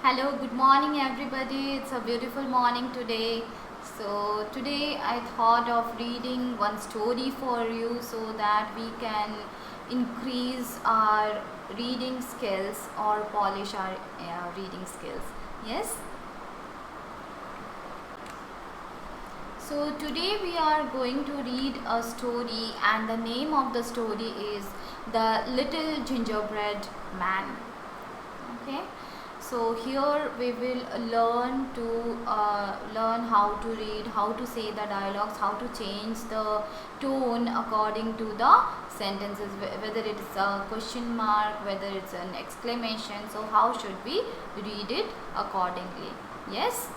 Hello, good morning everybody. It's a beautiful morning today. So, today I thought of reading one story for you so that we can increase our reading skills or polish our reading skills. Yes? So, today we are going to read a story, and the name of the story is The Little Gingerbread Man. Okay, so here we will learn how to read, how to say the dialogues, how to change the tone according to the sentences, whether it is a question mark, whether it's an exclamation. So how should we read it accordingly? Yes,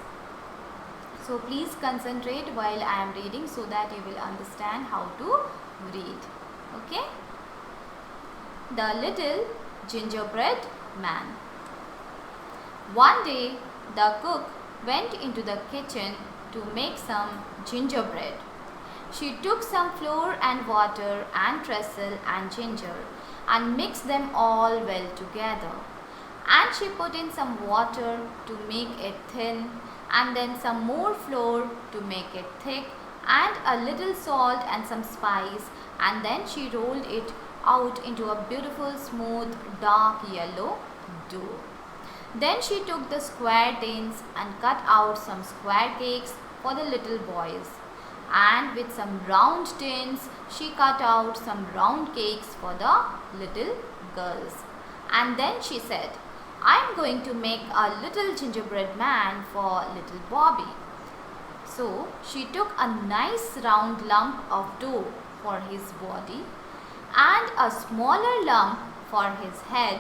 so please concentrate while I am reading so that you will understand how to read. Okay, The Little Gingerbread Man. One day, the cook went into the kitchen to make some gingerbread. She took some flour and water and trestle and ginger and mixed them all well together. And she put in some water to make it thin, and then some more flour to make it thick, and a little salt and some spice, and then she rolled it out into a beautiful smooth dark yellow dough. Then she took the square tins and cut out some square cakes for the little boys. And with some round tins, she cut out some round cakes for the little girls. And then she said, I am going to make a little gingerbread man for little Bobby. So she took a nice round lump of dough for his body and a smaller lump for his head,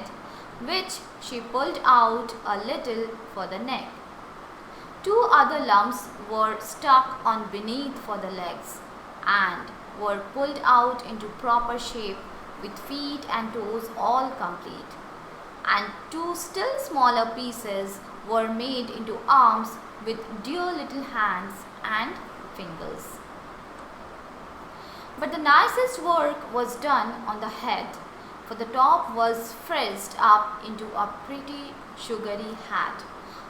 which she pulled out a little for the neck. Two other lumps were stuck on beneath for the legs and were pulled out into proper shape with feet and toes all complete. And two still smaller pieces were made into arms with dear little hands and fingers. But the nicest work was done on the head, for the top was frizzed up into a pretty sugary hat.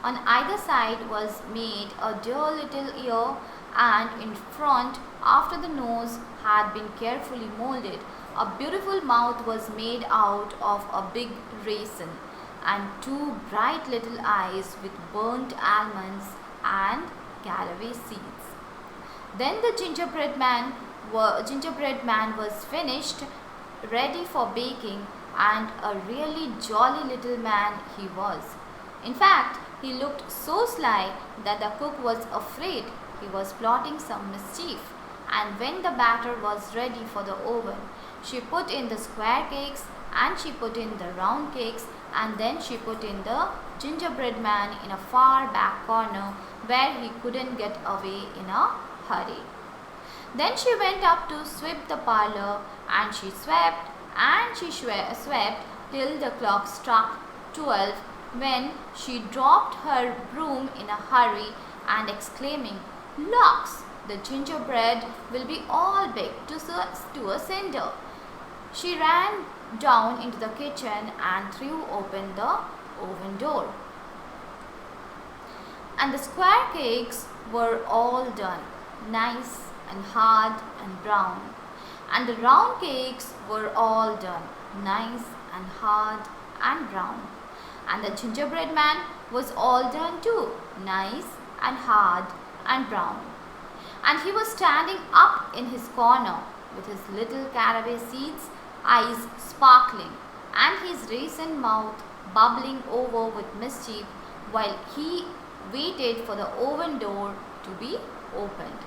On either side was made a dear little ear, and in front, after the nose had been carefully molded, a beautiful mouth was made out of a big raisin, and two bright little eyes with burnt almonds and caraway seeds. Then the gingerbread man was finished, ready for baking, and a really jolly little man he was. In fact, he looked so sly that the cook was afraid he was plotting some mischief. And when the batter was ready for the oven, she put in the square cakes and she put in the round cakes, and then she put in the gingerbread man in a far back corner where he couldn't get away in a hurry. Then she went up to sweep the parlor, and she swept and she swept till the clock struck 12, when she dropped her broom in a hurry and exclaiming, Locks! The gingerbread will be all baked to a cinder. She ran down into the kitchen and threw open the oven door. And the square cakes were all done, nice and hard and brown. And the round cakes were all done, nice and hard and brown. And the gingerbread man was all done too, nice and hard and brown. And he was standing up in his corner with his little caraway seeds, eyes sparkling, and his raisin mouth bubbling over with mischief, while he waited for the oven door to be opened.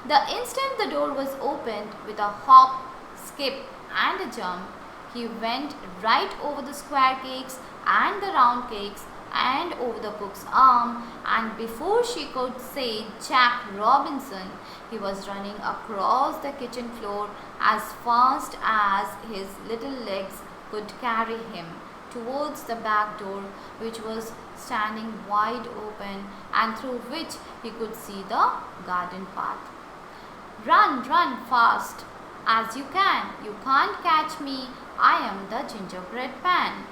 The instant the door was opened, with a hop, skip, and a jump, he went right over the square cakes and the round cakes and over the cook's arm, and before she could say Jack Robinson, he was running across the kitchen floor as fast as his little legs could carry him towards the back door, which was standing wide open and through which he could see the garden path. Run, run fast as you can. You can't catch me. I am the gingerbread man.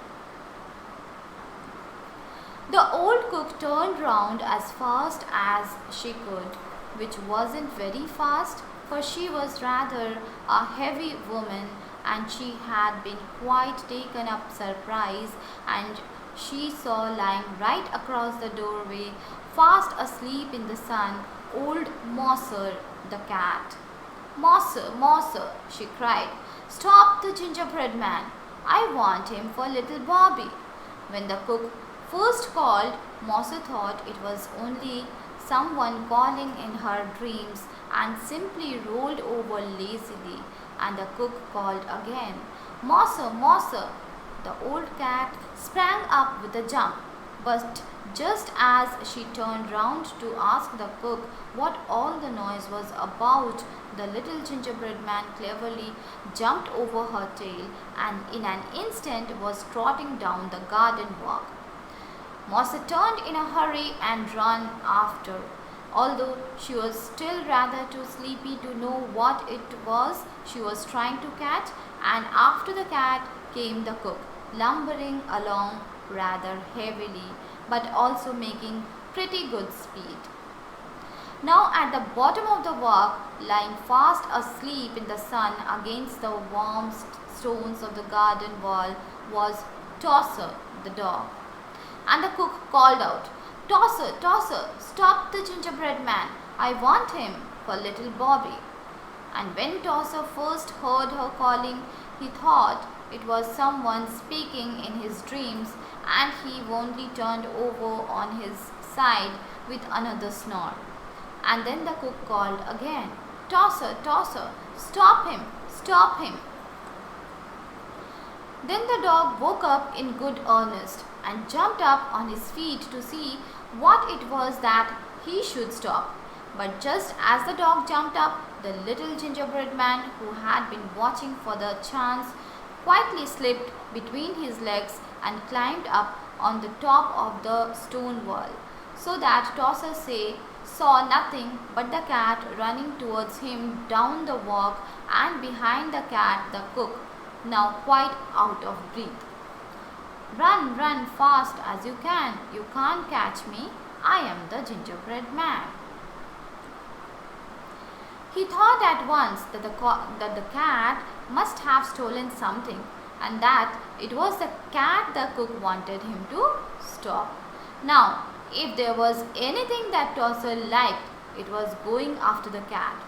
The old cook turned round as fast as she could, which wasn't very fast, for she was rather a heavy woman and she had been quite taken up surprise, and she saw lying right across the doorway, fast asleep in the sun, old Mosser the cat. Mosser, Mosser, she cried, stop the gingerbread man. I want him for little Bobby. When the cook first called, Mosser thought it was only someone calling in her dreams and simply rolled over lazily, and the cook called again. Mosser, Mosser! The old cat sprang up with a jump, but just as she turned round to ask the cook what all the noise was about, the little gingerbread man cleverly jumped over her tail and in an instant was trotting down the garden walk. Mosser turned in a hurry and ran after, although she was still rather too sleepy to know what it was she was trying to catch, and after the cat came the cook, lumbering along rather heavily, but also making pretty good speed. Now at the bottom of the walk, lying fast asleep in the sun against the warm stones of the garden wall, was Tosser the dog. And the cook called out, Tosser, Tosser, stop the gingerbread man. I want him for little Bobby. And when Tosser first heard her calling, he thought it was someone speaking in his dreams, and he only turned over on his side with another snore. And then the cook called again, Tosser, Tosser, stop him, stop him. Then the dog woke up in good earnest and jumped up on his feet to see what it was that he should stop. But just as the dog jumped up, the little gingerbread man, who had been watching for the chance, quietly slipped between his legs and climbed up on the top of the stone wall, so that Tosser saw nothing but the cat running towards him down the walk, and behind the cat the cook, now quite out of breath. Run, run fast as you can. You can't catch me. I am the gingerbread man. He thought at once that the cat must have stolen something, and that it was the cat the cook wanted him to stop. Now, if there was anything that Tosser liked, it was going after the cat,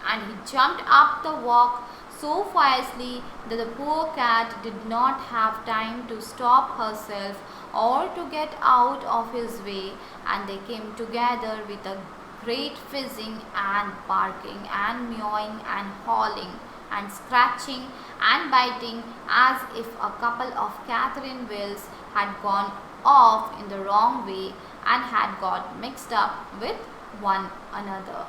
and he jumped up the walk so fiercely that the poor cat did not have time to stop herself or to get out of his way, and they came together with a great fizzing and barking and mewing and howling and scratching and biting, as if a couple of Catherine wheels had gone off in the wrong way and had got mixed up with one another.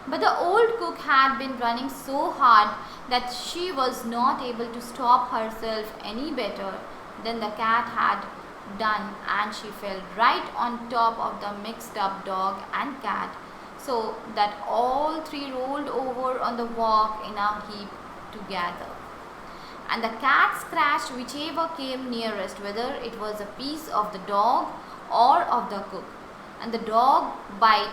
But the old cook had been running so hard that she was not able to stop herself any better than the cat had done, and she fell right on top of the mixed up dog and cat, so that all three rolled over on the walk in a heap together. And the cat scratched whichever came nearest, whether it was a piece of the dog or of the cook, and the dog bit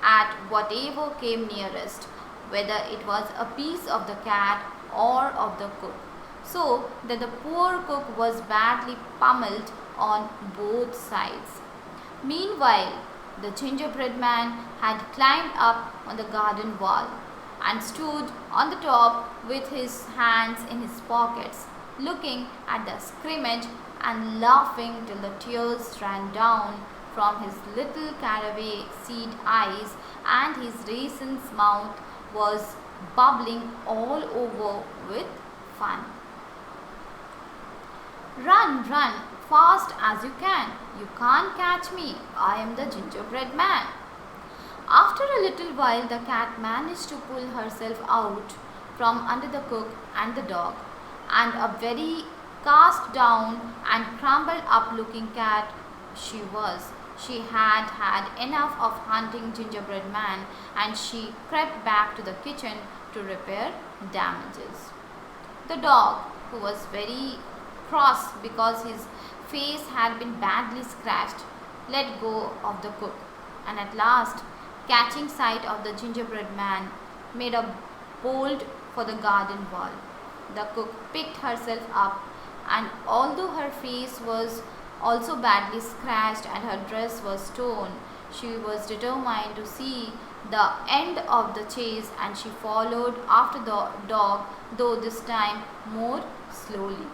at whatever came nearest, whether it was a piece of the cat or of the cook, so that the poor cook was badly pummeled on both sides. Meanwhile, the gingerbread man had climbed up on the garden wall and stood on the top with his hands in his pockets, looking at the scrimmage and laughing till the tears ran down from his little caraway seed eyes, and his raisin's mouth was bubbling all over with fun. Run, run, fast as you can. You can't catch me. I am the gingerbread man. After a little while, the cat managed to pull herself out from under the cook and the dog, and a very cast down and crumpled up looking cat she was. She had had enough of hunting gingerbread man, and she crept back to the kitchen to repair damages. The dog, who was very cross because his face had been badly scratched, let go of the cook, and at last, catching sight of the gingerbread man, made a bolt for the garden wall. The cook picked herself up, and although her face was also badly scratched and her dress was torn, she was determined to see the end of the chase, and she followed after the dog, though this time more slowly.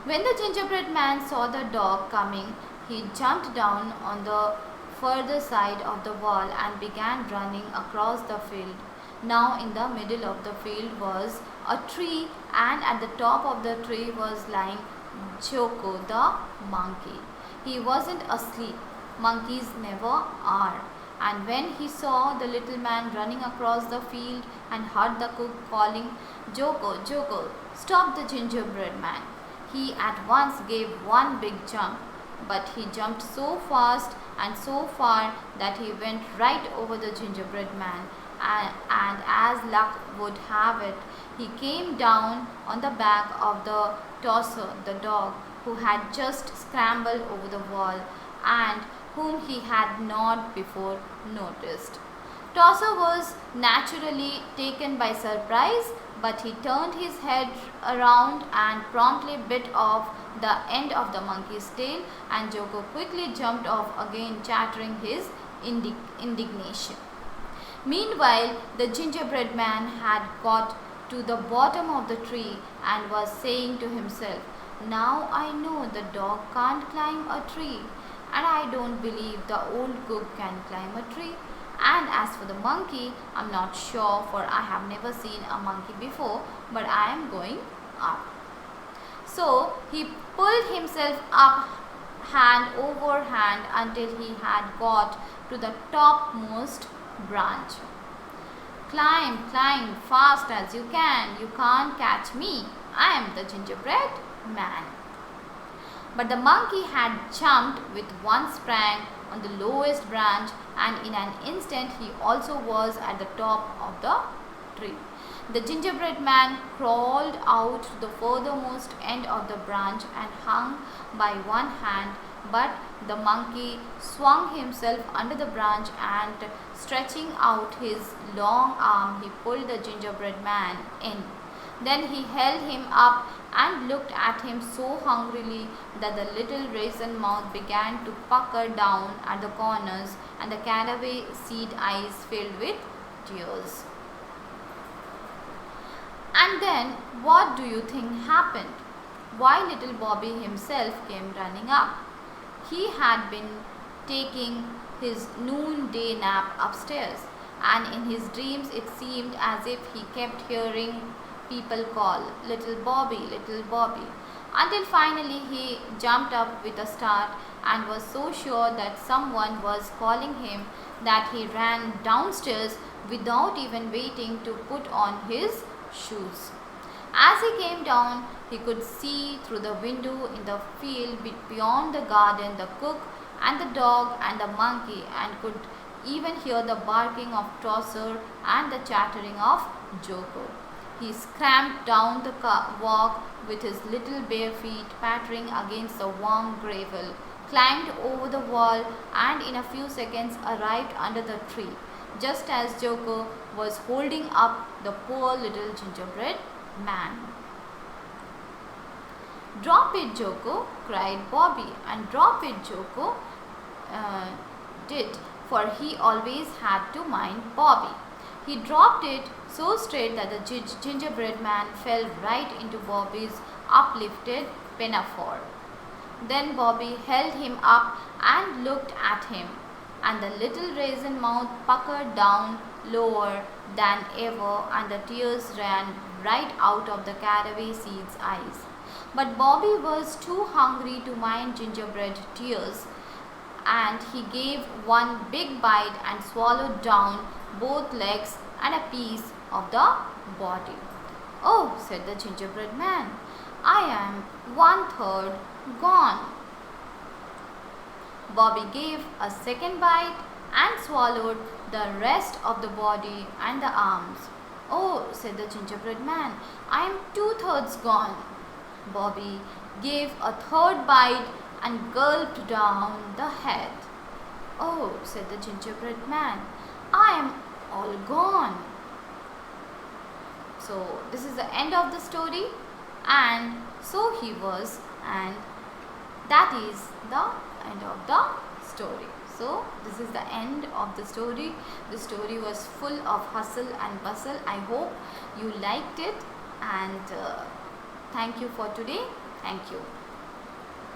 When the gingerbread man saw the dog coming, he jumped down on the further side of the wall and began running across the field. Now in the middle of the field was a tree, and at the top of the tree was lying Joko the monkey. He wasn't asleep. Monkeys never are. And when he saw the little man running across the field and heard the cook calling, Joko, Joko, stop the gingerbread man, he at once gave one big jump. But he jumped so fast and so far that he went right over the gingerbread man, and as luck would have it, he came down on the back of the tosser, the dog, who had just scrambled over the wall and whom he had not before noticed. Tosser was naturally taken by surprise, but he turned his head around and promptly bit off the end of the monkey's tail, and Joko quickly jumped off again, chattering his indignation. Meanwhile, the gingerbread man had got to the bottom of the tree and was saying to himself, now I know the dog can't climb a tree, and I don't believe the old cook can climb a tree. And as for the monkey, I'm not sure, for I have never seen a monkey before, but I am going up. So he pulled himself up hand over hand until he had got to the topmost branch. Climb, climb fast as you can. You can't catch me. I am the gingerbread man. But the monkey had jumped with one spring on the lowest branch, and in an instant he also was at the top of the tree. The gingerbread man crawled out to the furthermost end of the branch and hung by one hand, but the monkey swung himself under the branch and, stretching out his long arm, he pulled the gingerbread man in. Then he held him up and looked at him so hungrily that the little raisin mouth began to pucker down at the corners, and the caraway seed eyes filled with tears. And then what do you think happened? Why, little Bobby himself came running up. He had been taking his noonday nap upstairs, and in his dreams it seemed as if he kept hearing people call, little Bobby, until finally he jumped up with a start and was so sure that someone was calling him that he ran downstairs without even waiting to put on his shoes. As he came down, he could see through the window in the field beyond the garden the cook and the dog and the monkey, and could even hear the barking of Tosser and the chattering of Joko. He scrambled down the walk with his little bare feet pattering against the warm gravel, climbed over the wall, and in a few seconds arrived under the tree, just as Joko was holding up the poor little gingerbread man. Drop it, Joko, cried Bobby, and drop it, Joko did, for he always had to mind Bobby. He dropped it so straight that the gingerbread man fell right into Bobby's uplifted pinafore. Then Bobby held him up and looked at him, and the little raisin mouth puckered down lower than ever, and the tears ran right out of the caraway seed's eyes. But Bobby was too hungry to mind gingerbread tears, and he gave one big bite and swallowed down both legs and a piece of the body. Oh, said the gingerbread man, I am 1/3 gone. Bobby gave a second bite and swallowed the rest of the body and the arms. Oh, said the gingerbread man, I am 2/3 gone. Bobby gave a third bite and gulped down the head. "Oh," said the gingerbread man, "I am all gone." So this is the end of the story, and so he was, and that is the end of the story. So this is the end of the story. The story was full of hustle and bustle. I hope you liked it, and thank you for today. Thank you.